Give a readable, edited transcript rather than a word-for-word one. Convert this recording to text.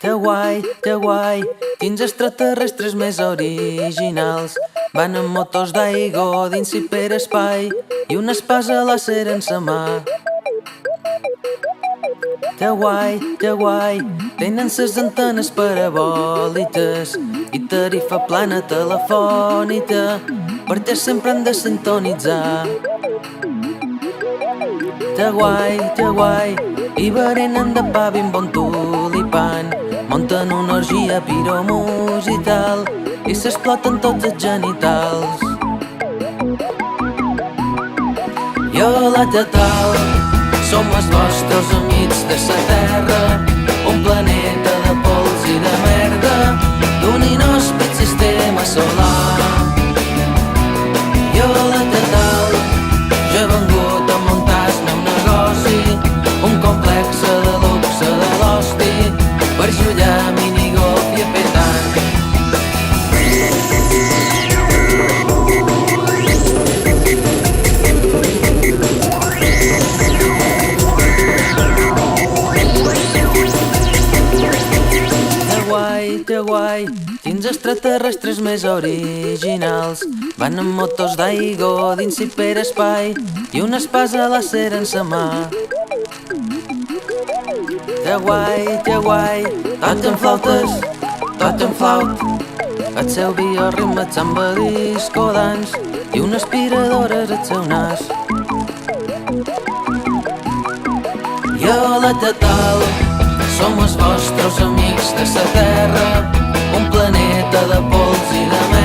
Que guai, quins extraterrestres més originals. Van amb motors d'aigua dins hiperespai i una espasa làser en sa mà. Que guai, tenen ses antenes parabòliques i tarifa plana telefònica, perquè sempre han de sintonitzar. Que guai, i berenen de pa ben bon tulipan, munten una orgia piromusical i s'exploten tots els genitals. Jo la Tetal, som els vostres amics de la Terra, un planeta de pols i de merda, d'un inhòspit sistema solar. Jo la Tetal, jo he vengut a muntar-me un negoci, un complex de luxe de l'hosti, per jugar a minigolf i a petanc. Que guai, quins extraterrestres més originals. Van amb motors d'aigua dins hiperespai i una espasa làser en sa mà. Que guai, toquen flautes, toquen flaut, el seu bioritme samba disco dance i una aspiradora al seu nas. Jo la Tetal, som els vostres amics de la Terra, un planeta de pols i de merda,